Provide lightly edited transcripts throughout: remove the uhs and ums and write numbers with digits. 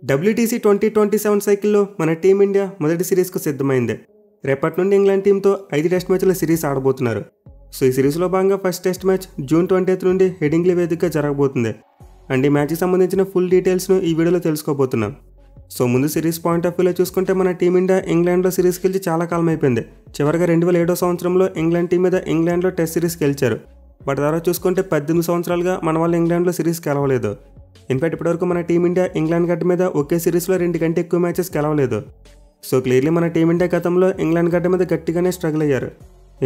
WTC 2027 సైకిల్లో మన team India మొదటి సిరీస్కు సిద్ధమైంది. రేపటి నుండి ఇంగ్లాండ్ టీంతో 5 టెస్ట్ మ్యాచ్ల సిరీస్ ఆడబోతున్నారు. సో ఈ సిరీస్లో భాగంగా ఫస్ట్ టెస్ట్ మ్యాచ్ జూన్ 20 నుండి హెడింగ్లీ వేదికగా జరగబోతుంది. అండ్ ఈ మ్యాచ్కి సంబంధించిన ఫుల్ డీటెయిల్స్ను ఈ వీడియోలో తెలుసుకోబోతున్నాం. సో ముందు సిరీస్ పాయింట్ ఆఫ్ వ్యూలో చూసుకుంటే మన టీమిండియా ఇంగ్లాండ్లో సిరీస్ గెలిచి చాలా కాలం అయిపోయింది. చివరిగా 2007 సంవత్సరంలో ఇంగ్లాండ్ టీం మీద ఇంగ్లాండ్లో టెస్ట్ సిరీస్ గెలిచారు. బట్ తర్వాత చూసుకుంటే 18 సంవత్సరాలుగా మన వాళ్ళు ఇంగ్లాండ్లో సిరీస్ గెలవలేదు. ఇన్ఫాక్ట్ ఇప్పటివరకు మన టీమిండియా ఇంగ్లాండ్ గడ్డ మీద ఒకే సిరీస్లో 2 కంటే ఎక్కువ మ్యాచెస్ గెలవలేదు. సో క్లియర్లీ మన టీమిండియా గతంలో ఇంగ్లాండ్ గడ్డ మీద గట్టిగానే స్ట్రగుల్ అయ్యారు.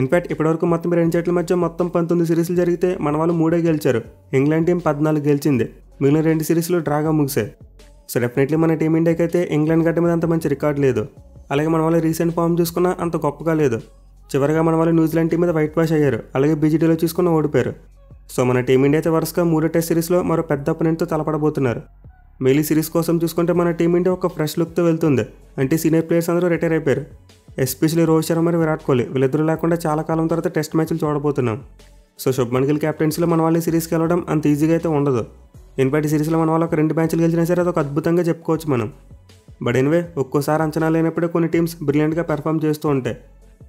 ఇన్ఫాక్ట్ ఇప్పటివరకు మొత్తం 2 జట్ల మధ్య మొత్తం 19 సిరీస్లు జరిగితే మన వాళ్ళు 3 గెలిచారు. ఇంగ్లాండ్ టీం 14 గెలిచింది. మిగిలిన 2 సిరీస్లు డ్రాగా ముగిసాయి. సో డెఫినెట్లీ మన టీమిండియాకి అయితే ఇంగ్లాండ్ గడ్డ మీద అంత మంచి రికార్డ్ లేదు. అలాగే మన వాళ్ళు రీసెంట్ ఫామ్ చూసుకున్నా అంత గొప్పగా లేదు. చివరిగా మన వాళ్ళు న్యూజిలాండ్ టీం మీద వైట్ వాష్ అయ్యారు. అలాగే BGTలో చూసుకున్న ఓడిపోయారు. సో మన టీమిండియా అయితే వరుసగా 3 టెస్ట్ సిరీస్లో మరో పెద్ద అపోనెంట్తో తలపడబోతున్నారు. మెయిలీ సిరీస్ కోసం చూసుకుంటే మన టీమిండియా ఒక ఫ్రెష్ లుక్తో వెళ్తుంది. అంటే సీనియర్ ప్లేయర్స్ అందరూ రిటైర్ అయిపోయారు. ఎస్పెషల్లీ రోహిత్ శర్మ మరియు విరాట్ కోహ్లీ వీళ్ళిద్దరూ లేకుండా చాలా కాలం తర్వాత టెస్ట్ మ్యాచ్లు చూడబోతున్నాం. సో శుభ్మన్ గిల్ క్యాప్టెన్సీలో మన వాళ్ళు సిరీస్కి వెళ్ళడం అంత ఈజీగా అయితే ఉండదు. ఇన్ఫాక్ట్ ఈ సిరీస్లో మన వాళ్ళు ఒక 2 మ్యాచ్లు గెలిచినా సరే అదొక అద్భుతంగా చెప్పుకోవచ్చు మనం. బట్ ఎనివే ఒక్కోసారి అంచనా లేనప్పుడే కొన్ని టీమ్స్ బ్రిలియంట్గా పెర్ఫామ్ చేస్తూ ఉంటాయి.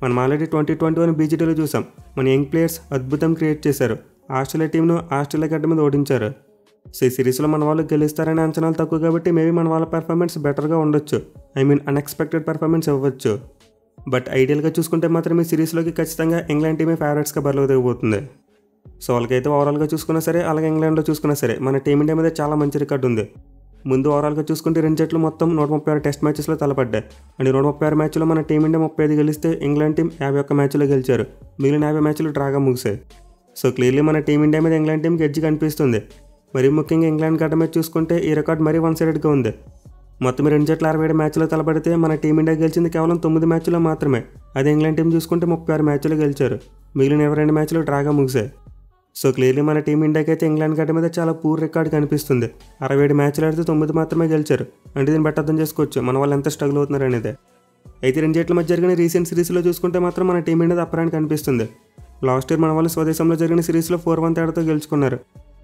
మనం ఆల్రెడీ 2021 BGTలో చూసాం. మన యంగ్ ప్లేయర్స్ అద్భుతం క్రియేట్ చేశారు. ఆస్ట్రేలియా టీంను ఆస్ట్రేలియా గడ్డ మీద ఓడించారు. సో ఈ సిరీస్లో మన వాళ్ళు గెలుస్తారనే అంచనాలు తక్కువ కాబట్టి మేబీ మన వాళ్ళ పెర్ఫార్మెన్స్ బెటర్గా ఉండొచ్చు. అన్ఎక్స్పెక్టెడ్ పెర్ఫార్మెన్స్ ఇవ్వచ్చు. బట్ ఐడియల్గా చూసుకుంటే మాత్రం ఈ సిరీస్లోకి ఖచ్చితంగా ఇంగ్లాండ్ టీమే ఫేవరెట్స్గా బరిలోకి దిగబోతుంది. సో వాళ్ళకైతే ఓవరాల్గా చూసుకున్నా సరే అలాగే ఇంగ్లాండ్లో చూసుకున్నా సరే మన టీమిండియా మీద చాలా మంచి రికార్డు ఉంది. ముందు ఓవరాల్గా చూసుకుంటే 2 జట్లు మొత్తం 136 టెస్ట్ మ్యాచెస్లో తలపడ్డాయి. అండ్ 136 మ్యాచ్లో మన టీమిండియా 35 గెలిస్తే ఇంగ్లాండ్ టీం 51 మ్యాచ్లో గెలిచారు. మిగిలిన 50 మ్యాచ్లు డ్రాగా ముగిసాయి. సో క్లియర్లీ మన టీమిండియా మీద ఇంగ్లాండ్ టీంకి ఎడ్జ్ కనిపిస్తుంది. మరీ ముఖ్యంగా ఇంగ్లాండ్ గడ్డ మీద చూసుకుంటే ఈ రికార్డ్ మరీ 1-sidedగా ఉంది. మొత్తం 2 జట్లు 67 మ్యాచ్లో తలపడితే మన టీమిండియా గెలిచింది కేవలం 9 మ్యాచ్లో మాత్రమే. అదే ఇంగ్లాండ్ టీం చూసుకుంటే 36 మ్యాచ్లో గెలిచారు. మిగిలిన 22 మ్యాచ్లు డ్రాగా ముగిసాయి. సో క్లియర్లీ మన టీమిండియాకి అయితే ఇంగ్లాండ్ గడ్డ మీద చాలా పూర్ రికార్డ్ కనిపిస్తుంది. 67 మ్యాచ్లు ఆడితే 9 మాత్రమే గెలిచారు. అంటే దీన్ని బట్టి అర్థం చేసుకోవచ్చు మన వాళ్ళు ఎంత స్ట్రగుల్ అవుతున్నారు అనేది. అయితే 2 జట్ల మధ్య జరిగిన రీసెంట్ సిరీస్లో చూసుకుంటే మాత్రం మన టీమిండియా అప్పరానికి కనిపిస్తుంది. లాస్ట్ ఇయర్ మన వాళ్ళు స్వదేశంలో జరిగిన సిరీస్లో 4-1 తేడాతో గెలుచుకున్నారు.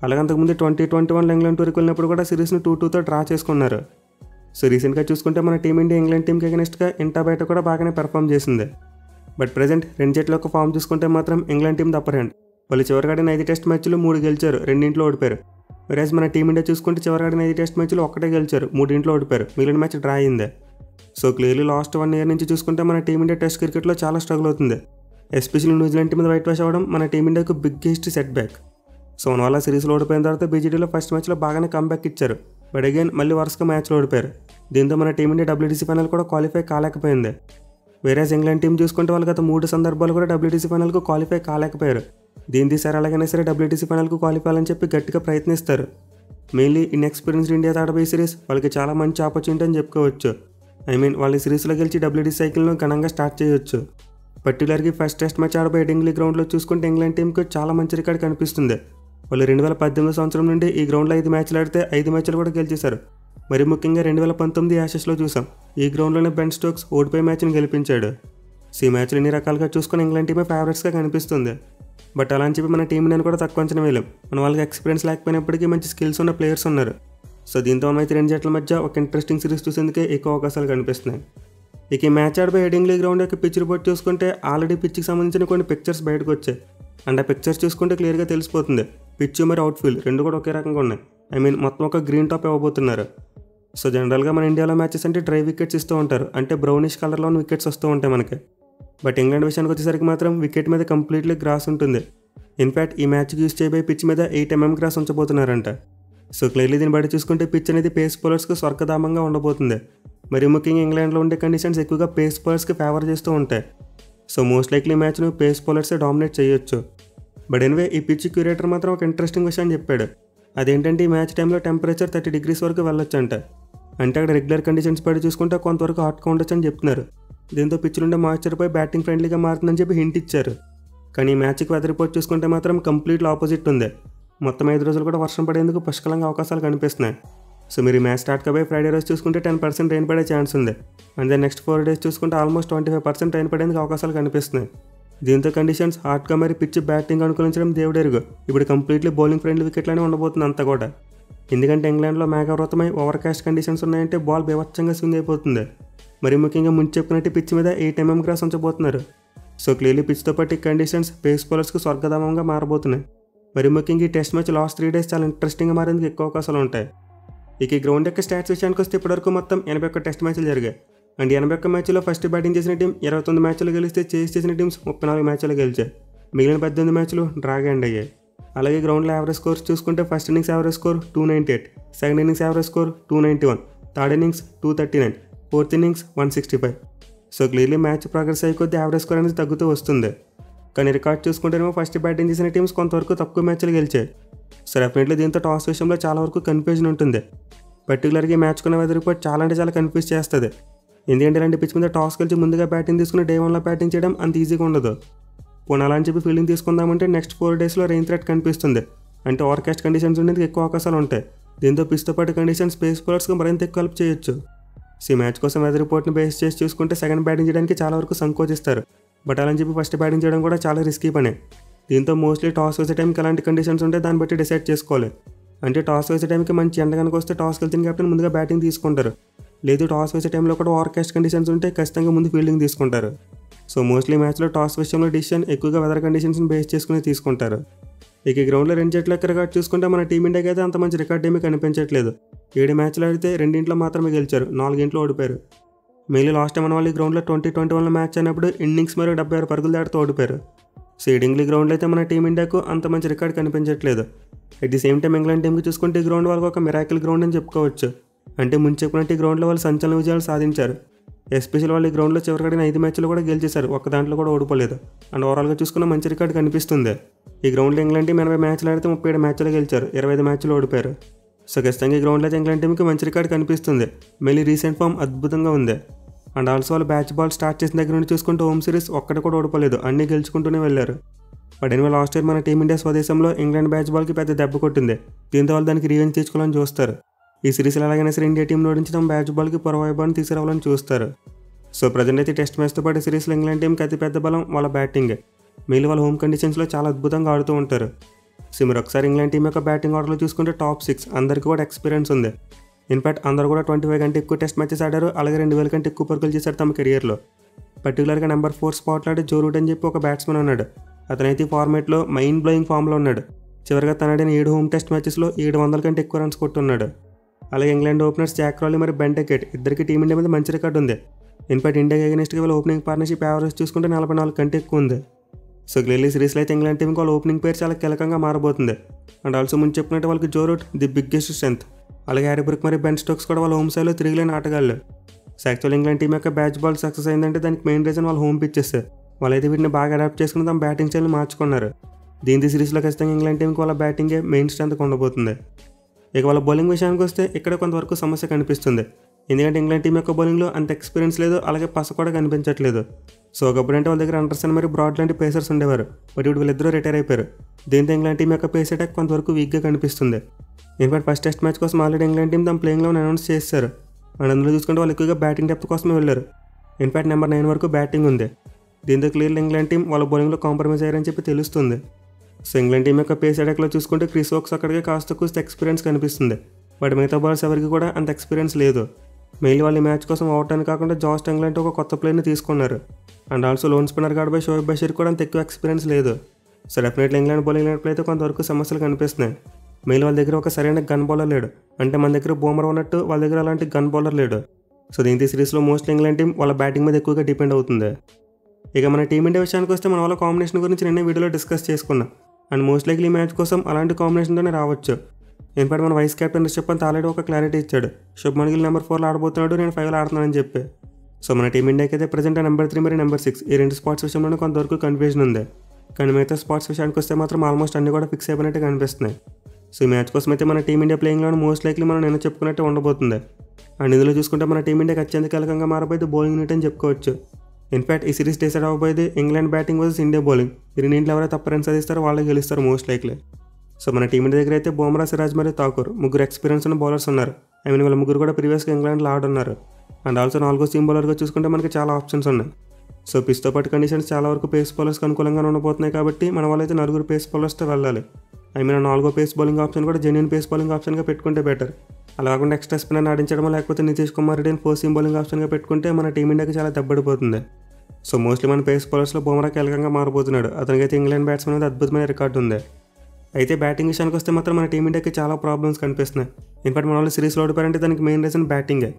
అలాగే అంతకుముందు 2021 ఇంగ్లాండ్ టూర్కి వెళ్ళినప్పుడు కూడా సిరీస్ను 2-2తో డ్రా చేసుకున్నారు. సో రీసెంట్గా చూసుకుంటే మన టీమిండియా ఇంగ్లాండ్ టీంకి అగెనిస్ట్గా ఇంటా బయట కూడా బాగానే పెర్ఫామ్ చేసింది. బట్ ప్రెజెంట్ 2 జట్ల యొక్క ఫామ్ చూసుకుంటే మాత్రం ఇంగ్లాండ్ టీం అప్పర్ హ్యాండ్. వాళ్ళు చివరిగాడిన 5 టెస్ట్ మ్యాచ్లు 3 గెలిచారు, 2 ఓడిపోయారు. వెరాజ్ మన టీమిండియా చూసుకుంటే చివరిగాడిన 5 టెస్ట్ మ్యాచ్లు 1 గెలిచారు, 3 ఓడిపోయారు. మిగిలిన మ్యాచ్ డ్రా అయింది. సో క్లియర్లీ లాస్ట్ 1 ఇయర్ నుంచి చూసుకుంటే మన టీమిండియా టెస్ట్ క్రికెట్లో చాలా స్ట్రగుల్ అవుతుంది. ఎస్పెషల్లీ న్యూజిలాండ్ టీం మీద వైట్ వాష్ అవ్వడం మన టీమిండియాకు బిగ్గెస్ట్ సెట్ బ్యాక్. సో మన వాళ్ళ సిరీస్లో ఓడిపోయిన తర్వాత BGTలో ఫస్ట్ మ్యాచ్లో బాగానే కంబ్యాక్ ఇచ్చారు. బట్ అగైన్ మళ్ళీ వరుసగా మ్యాచ్లో ఓడిపోయారు. దీంతో మన టీమిండియా WTC ఫైనల్ కూడా క్వాలిఫై కాలేకపోయింది. వేరేజ్ ఇంగ్లాండ్ టీం చూసుకుంటే వాళ్ళు గత 3 సందర్భాలు కూడా WTC ఫైనల్కు క్వాలిఫై కాలేకపోయారు. దీని సరే అలాగైనా సరే WTC ఫైనల్కు క్వాలిఫై అవ్వాలని చెప్పి గట్టిగా ప్రయత్నిస్తారు. మెయిన్లీ ఇన్ఎక్స్పీరియన్స్డ్ ఇండియా ఆడబోయే సిరీస్ వాళ్ళకి చాలా మంచి ఆపర్చునిటీ అని చెప్పుకోవచ్చు. వాళ్ళ సిరీస్లో గెలిచి WTC సైకిల్ను ఘనంగా స్టార్ట్ చేయొచ్చు. పర్టికులర్గా ఫస్ట్ టెస్ట్ మ్యాచ్ ఆడబోయే హెడింగ్లీ గ్రౌండ్లో చూసుకుంటే ఇంగ్లాండ్ టీంకి చాలా మంచి రికార్డ్ కనిపిస్తుంది. వాళ్ళు 2018 సంవత్సరం నుండి ఈ గ్రౌండ్లో 5 మ్యాచ్లు ఆడితే 5 మ్యాచ్లు కూడా గెలిచేశారు. మరి ముఖ్యంగా 2019 యాషెస్లో చూసాం. ఈ గ్రౌండ్లోనే బెన్ స్టోక్స్ ఓడిపోయే మ్యాచ్ని గెలిపించాడు. ఈ మ్యాచ్లు ఎన్ని రకాలుగా చూసుకొని ఇంగ్లాండ్ టీమే ఫేవరెట్స్గా కనిపిస్తుంది. బట్ అలా అని చెప్పి మన టీంని కూడా తక్కువ అంచనా వేయలేం. మన వాళ్ళకి ఎక్స్పీరియన్స్ లేకపోయినప్పటికీ మంచి స్కిల్స్ ఉన్న ప్లేయర్స్ ఉన్నారు. సో దీంతో మనమైతే 2 జట్ల మధ్య ఒక ఇంట్రెస్టింగ్ సిరీస్ చూసేందుకే ఎక్కువ అవకాశాలు కనిపిస్తున్నాయి. ఇక ఈ మ్యాచ్ ఆడిపోయి హెడింగ్లీ గ్రౌండ్ యొక్క పిచ్ రిపోర్ట్ చూసుకుంటే ఆల్రెడీ పిచ్కి సంబంధించిన కొన్ని పిక్చర్స్ బయటకు వచ్చాయి. అండ్ ఆ పిక్చర్స్ చూసుకుంటే క్లియర్గా తెలిసిపోతుంది పిచ్ మరి అవుట్ఫీల్డ్ 2 కూడా ఒకే రకంగా ఉన్నాయి. మొత్తం ఒక గ్రీన్ టాప్ ఇవ్వబోతున్నారు. సో జనరల్గా మన ఇండియాలో మ్యాచెస్ అంటే డ్రై వికెట్స్ ఇస్తూ ఉంటారు. అంటే బ్రౌనిష్ కలర్లో ఉన్న వికెట్స్ వస్తూ ఉంటాయి మనకి. బట్ ఇంగ్లాండ్ విషయానికి వచ్చేసరికి మాత్రం వికెట్ మీద కంప్లీట్లీ గ్రాస్ ఉంటుంది. ఇన్ఫ్యాక్ట్ ఈ మ్యాచ్కి యూజ్ చేయబోయే పిచ్ మీద 8 mm గ్రాస్ ఉంచబోతున్నారంట. సో క్లియర్లీ దీన్ని బట్టి చూసుకుంటే పిచ్ అనేది పేస్ బౌలర్స్కి స్వర్గధామంగా ఉండబోతుంది. మరి ముఖ్యంగా ఇంగ్లాండ్లో ఉండే కండిషన్స్ ఎక్కువగా పేస్ బౌలర్స్కి ఫేవర్ చేస్తూ ఉంటాయి. సో మోస్ట్ లైక్లీ మ్యాచ్ను పేస్ బౌలర్సే డామినేట్ చేయొచ్చు. బట్ ఎనివే ఈ పిచ్ క్యూరేటర్ మాత్రం ఒక ఇంట్రెస్టింగ్ విషయం చెప్పాడు. అదేంటంటే ఈ మ్యాచ్ టైంలో టెంపరేచర్ 30 degrees వరకు వెళ్ళొచ్చు అంట. అంటే అక్కడ రెగ్యులర్ కండిషన్స్ పడి చూసుకుంటే కొంతవరకు హాట్గా ఉండొచ్చు అని చెప్తున్నారు. దీంతో పిచ్ నుండి మాయిశ్చర్ పై బ్యాటింగ్ ఫ్రెండ్లీగా మారుతుందని చెప్పి హింట్ ఇచ్చారు. కానీ ఈ మ్యాచ్కి వెదర్ రిపోర్ట్ చూసుకుంటే మాత్రం కంప్లీట్ ఆపోజిట్ ఉంది. మొత్తం 5 రోజులు కూడా వర్షం పడేందుకు పుష్కలంగా అవకాశాలు కనిపిస్తున్నాయి. సో మీరు ఈ మ్యాచ్ స్టార్ట్ కాబోయే ఫ్రైడే రోజు చూసుకుంటే 10% రెయిన్ పడే ఛాన్స్ ఉంది. అండ్ దెన్ నెక్స్ట్ 4 days చూసుకుంటే ఆల్మోస్ట్ 25% రెయిన్ పడేందుకు అవకాశాలు కనిపిస్తున్నాయి. దీంతో కండిషన్స్ హాట్గా మరి పిచ్ బ్యాటింగ్ అనుకూలించడం దేవుడెరుగు. ఇప్పుడు కంప్లీట్లీ బౌలింగ్ ఫ్రెండ్లీ వికెట్లనే ఉండబోతుంది అంతా కూడా. ఎందుకంటే ఇంగ్లాండ్లో మేఘావృతమై ఓవర్కాస్ట్ కండిషన్స్ ఉన్నాయంటే బాల్ బీభత్సంగా స్వింగ్ అయిపోతుంది. మరి ముఖ్యంగా ముందు చెప్పినట్టు పిచ్ మీద 8 mm గ్రాస్ ఉంచబోతున్నారు. సో క్లియర్లీ పిచ్తో పాటు ఈ కండిషన్స్ పేస్ బౌలర్స్కి స్వర్గధామంగా మారబోతున్నాయి. మరి ముఖ్యంగా ఈ టెస్ట్ మ్యాచ్ లాస్ట్ 3 days చాలా ఇంట్రెస్టింగ్గా మారేందుకు ఎక్కువ అవకాశాలు ఉంటాయి. ఇక ఈ గ్రౌండ్ యొక్క స్టాట్స్ విషయానికి వస్తే ఇప్పటివరకు మొత్తం 81 టెస్ట్ మ్యాచ్లు జరిగాయి. అండ్ 81 మ్యాచ్లో ఫస్ట్ బ్యాటింగ్ చేసిన టీం 29 మ్యాచ్లు గెలిస్తే చేస్ చేసిన టీమ్స్ 34 మ్యాచ్లు గెలిచాయి. మిగిలిన 18 మ్యాచ్లు డ్రాగా ఎండ్ అయ్యాయి. అలాగే గ్రౌండ్లో యావరేజ్ స్కోర్స్ చూసుకుంటే first innings average score 298, second innings average score 291, third innings 239, fourth innings 165. So clearly match progress అయ్యే కొద్దీ యావరేజ్ స్కోర్ అనేది తగ్గుతూ వస్తుంది. కానీ రికార్డ్ చూసుకుంటేనేమో ఫస్ట్ బ్యాటింగ్ చేసిన టీమ్స్ కొంతవరకు తక్కువ మ్యాచ్లు గెలిచాయి. సో డెఫినెట్లీ దీంతో టాస్ విషయంలో చాలా వరకు కన్ఫ్యూజన్ ఉంటుంది. పర్టికులర్గా ఈ మ్యాచ్ కొన్న వెదర్ రిపోర్ట్ చాలా అంటే చాలా కన్ఫ్యూజ్ చేస్తుంది. ఎందుకంటే ఇలాంటి పిచ్ మీద టాస్ గెలిచి ముందుగా బ్యాటింగ్ తీసుకుని డే 1లో బ్యాటింగ్ చేయడం అంత ఈజీగా ఉండదు. పోనీ అలా అని చెప్పి ఫీల్డింగ్ తీసుకుందామంటే నెక్స్ట్ 4 daysలో రెయిన్ థ్రెట్ కనిపిస్తుంది. అంటే ఓవర్కాస్ట్ కండిషన్స్ ఉండేందుకు ఎక్కువ అవకాశాలు ఉంటాయి. దీంతో పిచ్తో పాటు కండిషన్స్ పేస్ బౌలర్స్కి మరింత ఎక్కువ హెల్ప్ చేయొచ్చు. సో ఈ మ్యాచ్ కోసం వెదర్ రిపోర్ట్ని బేస్ చేసి చూసుకుంటే సెకండ్ బ్యాటింగ్ చేయడానికి చాలా వరకు సంకోచిస్తారు. బట్ అలా అని చెప్పి ఫస్ట్ బ్యాటింగ్ చేయడం కూడా చాలా రిస్కీ పనే. దీంతో మోస్ట్లీ టాస్ వేసే టైంకి ఎలాంటి కండిషన్స్ ఉంటే దాన్ని బట్టి డిసైడ్ చేసుకోవాలి. అంటే టాస్ వేసే టైంకి మంచి ఎండ కనుక వస్తే టాస్ గెలిచిన కెప్టెన్ ముందుగా బ్యాటింగ్ తీసుకుంటారు. లేదు టాస్ వేసే టైంలో కూడా ఓవర్కాస్ట్ కండిషన్స్ ఉంటే ఖచ్చితంగా ముందు ఫీల్డింగ్ తీసుకుంటారు. సో మోస్ట్లీ మ్యాచ్లో టాస్ విషయంలో డిసిషన్ ఎక్కువగా వెదర్ కండిషన్స్ని బేస్ చేసుకుని తీసుకుంటారు. ఇక ఈ గ్రౌండ్లో 2 జట్ల యొక్క రికార్డ్ చూసుకుంటే మన టీమిండియాకి అయితే అంత మంచి రికార్డ్ ఏమీ కనిపించట్లేదు. 7 మ్యాచ్లు ఆడితే 2 మాత్రమే గెలిచారు, 4 ఓడిపోయారు. మెయిన్లీ లాస్ట్ టైం మన వాళ్ళు ఈ గ్రౌండ్లో 2021 మ్యాచ్ అయినప్పుడు ఇన్నింగ్స్ మరియు 76 పరుగులు దాటితో ఓడిపోయారు. సో ఈ గ్రౌండ్లో అయితే మన టీమిండియాకు అంత మంచి రికార్డ్ కనిపించట్లేదు. At the same time England టీంకి చూసుకుంటే ఈ గ్రౌండ్ వాళ్ళకి ఒక మిరాకిల్ గ్రౌండ్ అని చెప్పుకోవచ్చు. అంటే ముందు చెప్పినట్టు ఈ గ్రౌండ్లో వాళ్ళు సంచలన విజయాలు సాధించారు. ఎస్పెషల్ వాళ్ళు ఈ గ్రౌండ్లో చివరికడిన 5 మ్యాచ్లు కూడా గెలిచేశారు, ఒక్క దాంట్లో కూడా ఓడిపోలేదు. అండ్ ఓవరాల్గా చూసుకున్న మంచి రికార్డ్ కనిపిస్తుంది. ఈ గ్రౌండ్లో ఇంగ్లాండ్ టీం 80 మ్యాచ్లు ఆడితే 37 మ్యాచ్లు గెలిచారు, 25 మ్యాచ్లు ఓడిపోయారు. సో ఖచ్చితంగా ఈ గ్రౌండ్లో అయితే ఇంగ్లాండ్ టీంకి మంచి రికార్డ్ కనిపిస్తుంది. మళ్ళీ రీసెంట్ ఫామ్ అద్భుతంగా ఉంది. అండ్ ఆల్సో వాళ్ళు బ్యాచ్ బాల్ స్టార్ట్ చేసిన దగ్గర నుండి చూసుకుంటే హోమ్ సిరీస్ ఒక్కటి కూడా ఓడిపోలేదు, అన్నీ గెలుచుకుంటూనే వెళ్ళారు. బట్ ఎనివే లాస్ట్ ఇయర్ మన టీమిండియా స్వదేశంలో ఇంగ్లాండ్ బ్యాచ్ బాల్కి పెద్ద దెబ్బ కొట్టింది. దీంతో వాళ్ళు దానికి రివెంజ్ తీసుకోవాలని చూస్తారు. ఈ సిరీస్లో ఎలాగైనా సరే ఇండియా టీం ఓడించి తమ బ్యాచ్ బాల్కి పురవైభవాన్ని తీసుకురావాలని చూస్తారు. సో ప్రజెంట్ అయితే టెస్ట్ మ్యాచ్తో పాటు సిరీస్లో ఇంగ్లాండ్ టీంకి అతిపెద్ద బలం వాళ్ళ బ్యాటింగే. మిగిలిన వాళ్ళ హోమ్ కండిషన్స్లో చాలా అద్భుతంగా ఆడుతూ ఉంటారు. సో మీరు ఒకసారి ఇంగ్లాండ్ టీం యొక్క బ్యాటింగ్ ఆర్డర్లో చూసుకుంటే టాప్ 6 అందరికీ కూడా ఎక్స్పీరియన్స్ ఉంది. ఇన్ఫాక్ట్ అందరూ కూడా 25 కంటే ఎక్కువ టెస్ట్ మ్యాచెస్ ఆడారు, అలాగే 2000 కంటే ఎక్కువ పరుగులు చేశారు తమ కెరియర్లో. పర్టికులర్గా నెంబర్ 4 స్పాట్లో ఆడే జో రూట్ అని చెప్పి ఒక బ్యాట్స్మెన్ ఉన్నాడు. అతనైతే ఈ ఫార్మేట్లో మైండ్ బ్లోయింగ్ ఫామ్లో ఉన్నాడు. చివరిగా తనడిన 7 హోమ్ టెస్ట్ మ్యాచెస్లో 700 కంటే ఎక్కువ రన్స్ కొట్టున్నాడు. అలాగే ఇంగ్లాండ్ ఓపెనర్స్ జాక్ రాలీ మరియు బెన్ డెకెట్ ఇద్దరికి టీమిండియా మీద మంచి రికార్డు ఉంది. ఇన్ఫాక్ట్ ఇండియాకి అగెనిస్ట్గా వీళ్ళ ఓపెనింగ్ పార్ట్నర్షిప్ యావరేజ్ చూసుకుంటే 44 కంటే ఎక్కువ ఉంది. సో క్లియర్లీ సిరీస్లో అయితే ఇంగ్లాండ్ టీంకి వాళ్ళ ఓపెనింగ్ పేరు చాలా కీలకంగా మారబోతుంది. అండ్ ఆల్సో ముందు చెప్పినట్టు వాళ్ళకి Joe Root the biggest strength. అలాగే హ్యారీ బ్రూక్ మరియు బెన్ స్టోక్స్ కూడా వాళ్ళ హోమ్ సైడ్లో తిరిగిలేని ఆటగాళ్ళు. సో యాక్చువల్ ఇంగ్లాండ్ టీం యొక్క బ్యాచ్ బాల్ సక్సెస్ అయిందంటే దానికి మెయిన్ రీజన్ వాళ్ళ హోమ్ పిచ్చెస్. వాళ్ళైతే వీటిని బాగా అడాప్ట్ చేసుకుని తమ బ్యాటింగ్ స్టైల్ని మార్చుకున్నారు. దీంతో సిరీస్లో ఖచ్చితంగా ఇంగ్లాండ్ టీంకి వాళ్ళ బ్యాటింగే మెయిన్ స్ట్రెంత్ ఉండబోతుంది. ఇక వాళ్ళ బౌలింగ్ విషయానికి వస్తే ఇక్కడ కొంతవరకు సమస్య కనిపిస్తుంది. ఎందుకంటే ఇంగ్లాండ్ టీం యొక్క బౌలింగ్లో అంత ఎక్స్పీరియన్స్ లేదు, అలాగే పస కూడా కనిపించట్లేదు. సో ఒకప్పుడు అంటే వాళ్ళ దగ్గర అండర్సన్ మరియు బ్రాడ్ లాంటి పేసర్స్ ఉండేవారు, బట్ ఇప్పుడు వీళ్ళిద్దరూ రిటైర్ అయిపోయారు. దీంతో ఇంగ్లాండ్ టీం యొక్క పేస్ అటాక్ కొంతవరకు వీక్గా కనిపిస్తుంది. ఇన్ఫాక్ట్ ఫస్ట్ టెస్ట్ మ్యాచ్ కోసం ఆల్రెడీ ఇంగ్లాండ్ టీం తమ ప్లేయింగ్ లెవెన్ అనౌన్స్ చేశారు. అండ్ అందులో చూసుకుంటే వాళ్ళు ఎక్కువగా బ్యాటింగ్ డెప్త్ కోసమే వెళ్ళారు. ఇన్ఫాక్ట్ నెంబర్ 9 వరకు బ్యాటింగ్ ఉంది. దీంతో క్లియర్లీ ఇంగ్లాండ్ టీం వాళ్ళ బౌలింగ్లో కాంప్రమైజ్ అయ్యారని చెప్పి తెలుస్తుంది. సో ఇంగ్లాండ్ టీం యొక్క పేస్ అటాక్లో చూసుకుంటే క్రిస్ వోక్స్ అక్కడికి కాస్త కూస్త ఎక్స్పీరియన్స్ కనిపిస్తుంది, బట్ మిగతా బౌలర్స్ ఎవరికి కూడా అంత ఎక్స్పీరియన్స్ లేదు. మెయిన్లీ వాళ్ళు ఈ మ్యాచ్ కోసం ఓవటానికి కాకుండా జాస్ టంగ్లాంటి ఒక కొత్త ప్లేయర్ని తీసుకున్నారు. అండ్ ఆల్సో లోన్ స్పిన్నర్ గాడ్ బై షోయబ్ బషీర్ కూడా అంత ఎక్కువ ఎక్స్పీరియన్స్ లేదు. సో డెఫినెట్లీ ఇంగ్లాండ్ బౌలింగ్ లైన్లో అయితే కొంతవరకు సమస్యలు కనిపిస్తున్నాయి. మెయిన్ వాళ్ళ దగ్గర ఒక సరైన గన్ బౌలర్ లేడు, అంటే మన దగ్గర బూమర్ ఉన్నట్టు వాళ్ళ దగ్గర అలాంటి గన్ బౌలర్ లేడు. సో దీంతో సిరీస్లో మోస్ట్లీ ఇంగ్లాండ్ టీం వాళ్ళ బ్యాటింగ్ మీద ఎక్కువగా డిపెండ్ అవుతుంది. ఇక మన టీమిండియా విషయానికి వస్తే మన వాళ్ళ కాంబినేషన్ గురించి నిన్న వీడియోలో డిస్కస్ చేసుకున్నాం. అండ్ మోస్ట్ లైక్లీ మ్యాచ్ కోసం అలాంటి కాంబినేషన్తోనే రావచ్చు. ఇన్ఫాక్ట్ మన vice captain Rishabh Pant already ఒక క్లారిటీ ఇచ్చాడు, శుభ్మన్ గిల్ నెంబర్ 4లో ఆడబోతున్నాడు, నేను 5లో ఆడుతున్నానని చెప్పి. సో మన టీమిండియాకి అయితే ప్రజెంట్ నెంబర్ 3 మరియు నెంబర్ 6 ఈ 2 స్పాట్స్ విషయంలోనే కొంతవరకు కన్ఫ్యూజన్ ఉంది. కానీ మిగతా స్పాట్స్ విషయానికి వస్తే మాత్రం ఆల్మోస్ట్ అన్ని కూడా ఫిక్స్ అయిపోయినట్టు కనిపిస్తున్నాయి. సో ఈ మ్యాచ్ కోసం అయితే మన టీమిండియా ప్లేయింగ్లో మోస్ట్ లైక్లీ మనం నిన్న చెప్పుకున్నట్టు ఉండబోతుంది. అండ్ ఇందులో చూసుకుంటే మన టీమిండియాకి అత్యంత కీలకంగా మారబోయేది బౌలింగ్ యూనిట్ అని చెప్పుకోవచ్చు. ఇన్ఫాక్ట్ ఈ సిరీస్ డిసైడ్ అవ్వబోయేది England batting versus India bowling. ఈ రెండింటిలో ఎవరైతే తప్ప రన్స్ సాధిస్తారో వాళ్ళే గెలుస్తారు మోస్ట్ లైక్లీ. సో మన టీమిండియా దగ్గర అయితే బుమ్రా, సిరాజ్ మరియు ఠాకూర్ ముగ్గురు ఎక్స్పీరియన్స్ ఉన్న బౌలర్స్ ఉన్నారు. వీళ్ళ ముగ్గురు కూడా ప్రీవియస్గా ఇంగ్లాండ్లో ఆడున్నారు. అండ్ ఆల్సో 4వ సీమ్ బౌలర్గా చూసుకుంటే మనకి చాలా ఆప్షన్స్ ఉన్నాయి. సో పిచ్తో పాటు కండిషన్స్ చాలా వరకు పేస్ బౌలర్స్కి అనుకూలంగా ఉండబోతున్నాయి కాబట్టి మన వాళ్ళైతే 4 పేస్ బౌలర్స్తో వెళ్ళాలి. నాలుగో పేస్ బౌలింగ్ ఆప్షన్ కూడా జెన్యూన్ పేస్ బౌలింగ్ ఆప్షన్గా పెట్టుకుంటే బెటర్. అలా కాకుండా ఎక్స్ట్రా స్పిన్నర్ ఆడించడమో లేకపోతే నితీష్ కుమార్ రెడ్డిని ఫోర్ సీమ్ బౌలింగ్ ఆప్షన్గా పెట్టుకుంటే మన టీమిండియాకి చాలా దెబ్బడిపోతుంది. సో మోస్ట్లీ మన పేస్ బౌలర్స్లో బుమ్రా కీలకంగా మారిపోతున్నాడు. అతనికైతే ఇంగ్లాండ్ బ్యాట్స్మెన్ మీద అద్భుతమైన రికార్డు ఉంది. అయితే బ్యాటింగ్ విషయానికి వస్తే మాత్రం మన టీమిండియాకి చాలా ప్రాబ్లమ్స్ కనిపిస్తున్నాయి. ఇన్ఫాక్ట్ మన వాళ్ళు సిరీస్లో ఓడిపోయారంటే దానికి మెయిన్ రీజన్ బ్యాటింగే.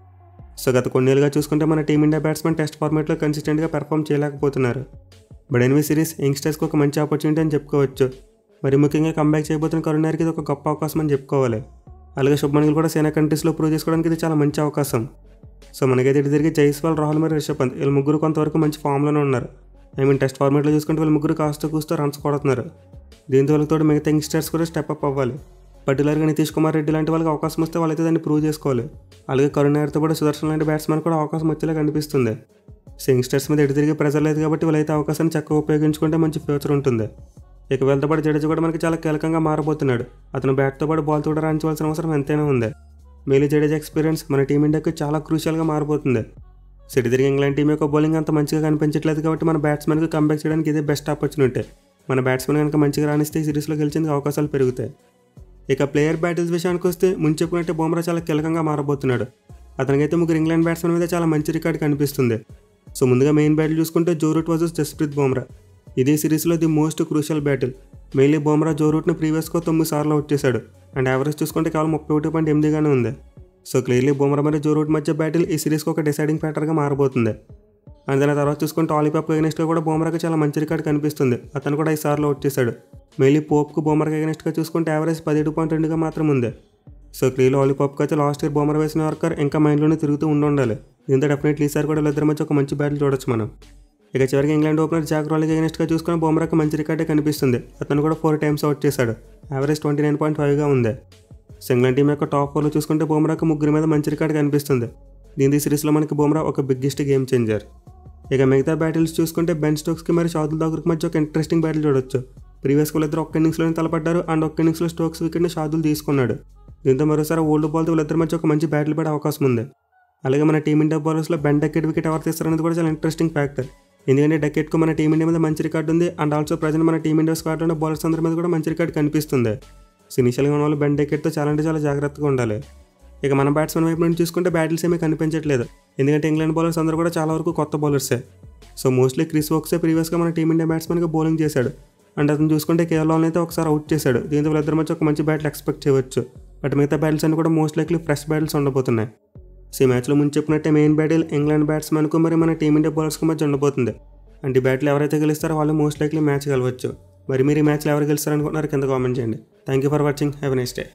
సో గత కొన్నేళ్ళుగా చూసుకుంటే మన టీమిండియా బ్యాట్స్మెన్ టెస్ట్ ఫార్మాట్లో కన్సిస్టెంట్గా పెర్ఫామ్ చేయలేకపోతున్నారు. బట్ ఎన్వీ సిరీస్ యంగ్స్టర్స్కి ఒక మంచి ఆపర్చునిటీ అని చెప్పుకోవచ్చు. మరి ముఖ్యంగా కంబ్యాక్ చేయబోతున్న కరుణ్ నాయర్కి ఇది ఒక గొప్ప అవకాశం అని చెప్పుకోవాలి. అలాగే శుభ్మన్ గిల్ కూడా సేనా కంట్రీస్లో ప్రూవ్ చేసుకోవడానికి ఇది చాలా మంచి అవకాశం. సో మనకైతే ఇటు తిరిగి జైస్వాల్, రాహుల్ మరియు రిషబ్ పంత్ వీళ్ళు ముగ్గురు కొంతవరకు మంచి ఫామ్లోనే ఉన్నారు. టెస్ట్ ఫార్మాట్లో చూసుకుంటే వీళ్ళు ముగ్గురు కాస్త కూస్తూ రన్స్ కొడుతున్నారు. దీంతో వాళ్ళతో మిగతా యంగ్స్టర్స్ కూడా స్టెప్ అప్ అవ్వాలి. పర్టికులర్గా నితీష్ కుమార్ రెడ్డి లాంటి వాళ్ళకి అవకాశం వస్తే వాళ్ళైతే దాన్ని ప్రూవ్ చేసుకోవాలి. అలాగే కరుణ్ నాయర్తో కూడా సుదర్శన్ లాంటి బ్యాట్స్మెన్ కూడా అవకాశం వచ్చేలా కనిపిస్తుంది. సో యంగ్స్టర్స్ మీద ఎటు తిరిగి ప్రెజర్ లేదు కాబట్టి వాళ్ళైతే అవకాశాన్ని చక్కగా ఉపయోగించుకుంటే మంచి ఫ్యూచర్ ఉంటుంది. ఇక వీళ్ళతో పాటు జడేజా కూడా మనకి చాలా కీలకంగా మారబోతున్నాడు. అతను బ్యాట్తో పాటు బాల్తో కూడా రాణించవలసిన అవసరం ఎంతైనా ఉంది. మేలీ జడేజా ఎక్స్పీరియన్స్ మన టీమిండియాకి చాలా క్రూషియల్గా మారబోతుంది. సో ఇటు తిరిగి ఇంగ్లాండ్ టీం యొక్క బౌలింగ్ అంత మంచిగా కనిపించట్లేదు కాబట్టి మన బ్యాట్స్మెన్కి కంబ్యాక్ చేయడానికి ఇదే బెస్ట్ ఆపర్చునిటీ. మన బ్యాట్స్మెన్ కనుక మంచిగా రాణిస్తే ఈ సిరీస్లో గెలిచేందుకు అవకాశాలు పెరుగుతాయి. ఇక ప్లేయర్ బ్యాటిల్స్ విషయానికి వస్తే ముందు చెప్పుకుంటే బుమ్రా చాలా కీలకంగా మారబోతున్నాడు. అతనికైతే ముగ్గురు ఇంగ్లాండ్ బ్యాట్స్మెన్ మీద చాలా మంచి రికార్డు కనిపిస్తుంది. సో ముందుగా మెయిన్ బ్యాటిల్ చూసుకుంటే Joe Root versus Jasprit Bumrah. ఇదే సిరీస్లో the most crucial battle. Mainly Bumrah Joe రూట్ని ప్రీవియస్గా 9 సార్లు అవుట్ చేశాడు. అండ్ యావరేజ్ చూసుకుంటే కేవలం 31.8గానే ఉంది. సో క్లియర్లీ బుమ్రా మరియు జో రూట్ మధ్య బ్యాటిల్ ఈ సిరీస్కి ఒక డిసైడింగ్ ఫ్యాక్టర్గా మారబోతుంది. అండ్ దాని తర్వాత చూసుకుంటే ఆలిపాప్కి అగెనిస్ట్గా కూడా బుమ్రాకి చాలా మంచి రికార్డు కనిపిస్తుంది. అతను కూడా 5 సార్లు అవుట్ చేశాడు. మెయిన్లీ పోప్కు బుమ్రాకి అగెనిస్ట్గా చూసుకుంటే యావరేజ్ 17.2గా మాత్రం ఉంది. సో క్లియర్లీ ఆలిపాప్కి అయితే లాస్ట్ ఇయర్ బుమ్రా వేసిన వర్కర్ ఇంకా మైండ్లోనే తిరుగుతూ ఉండాలి. దీంతో డెఫినెట్లీ ఈసారి కూడా వీళ్ళిద్దరి మధ్య ఒక మంచి బ్యాటిల్ చూడొచ్చు మనం. ఇక చివరికి ఇంగ్లాండ్ ఓపెనర్ జాక్ రాలీకి అగెనిస్ట్గా చూసుకుని బుమ్రాకి మంచి రికార్డే కనిపిస్తుంది. అతను కూడా 4 టైమ్స్ అవుట్ చేశాడు. యావరేజ్ 29.5గా ఉంది. సో ఇంగ్లాండ్ టీం యొక్క టాప్ 4లో చూసుకుంటే బుమ్రాకి ముగ్గురి మీద మంచి రికార్డు కనిపిస్తుంది. దీని సిరీస్లో మనకి బుమ్రా ఒక బిగ్గెస్ట్ గేమ్ చేంజర్. ఇక మిగతా బ్యాటిల్స్ చూసుకుంటే బెన్ స్టోక్స్కి మరియు షాదుల్ ఠాకూర్కి మధ్య ఒక ఇంట్రెస్టింగ్ బ్యాటిల్ చూడొచ్చు. ప్రీవియస్గా వీళ్ళిద్దరు ఒక్క ఇన్నింగ్స్లోనే తలపడ్డారు. అండ్ ఒక్క ఇన్నింగ్స్లో స్టోక్స్ వికెట్ని షాదుల్ తీసుకున్నాడు. దీంతో మరోసారి ఓల్డ్ బాల్తో వీళ్ళిద్దరి మధ్య ఒక మంచి బ్యాటిల్ పడే అవకాశం ఉంది. అలాగే మన టీమిండియా బౌలర్స్లో బెన్ డకెట్ వికెట్ ఎవరు తీస్తారనేది కూడా చాలా ఇంట్రెస్టింగ్ ఫ్యాక్టర్. ఎందుకంటే డకెట్కు మన టీమిండియా మీద మంచి రికార్డు ఉంది. అండ్ ఆల్సో ప్రజెంట్ మన టీమిండియా స్క్వాడ్లో ఉన్న బౌలర్స్ అందరి మీద కూడా మంచి రికార్డు కనిపిస్తుంది. సో ఇనిషియల్గా ఉన్న వాళ్ళు బెన్ డకెట్తో చాలా జాగ్రత్తగా ఉండాలి. ఇక మన బ్యాట్స్మెన్ వైపు నుండి చూసుకుంటే బ్యాటిల్స్ ఏమీ కనిపించట్లేదు. ఎందుకంటే ఇంగ్లాండ్ బౌలర్స్ అందరూ కూడా చాలా వరకు కొత్త బౌలర్సే. సో మోస్ట్లీ క్రిస్ వోక్సే ప్రీవియస్గా మన టీమిండియా బ్యాట్స్మెన్గా బౌలింగ్ చేశాడు. అండ్ అతను చూసుకుంటే కేరళలో అయితే ఒకసారి అవుట్ చేశాడు. దీంతో వీళ్ళిద్దరి మధ్య ఒక మంచి బ్యాటిల్ ఎక్స్పెక్ట్ చేయవచ్చు. బట్ మిగతా బ్యాటిల్స్ అన్ని కూడా మోస్ట్ లైక్లీ ఫ్రెష్ బ్యాటిల్స్ ఉండబోతున్నాయి. సో ఈ మ్యాచ్లో ముందు చెప్పినట్టే మెయిన్ బ్యాటిల్ ఇంగ్లాండ్ బ్యాట్స్మెన్కు మరి మన టీమిండియా బౌలర్స్కు మధ్య ఉండబోతుంది. అండ్ ఈ బ్యాటిల్ ఎవరైతే గెలుస్తారో వాళ్ళు మోస్ట్ లైక్లీ మ్యాచ్ గెలవచ్చు. మరి మీరు ఈ మ్యాచ్లో ఎవరు గెలుస్తారనుకుంటున్నారు కింద కామెంట్ చేయండి. Thank you for watching. Have a nice day.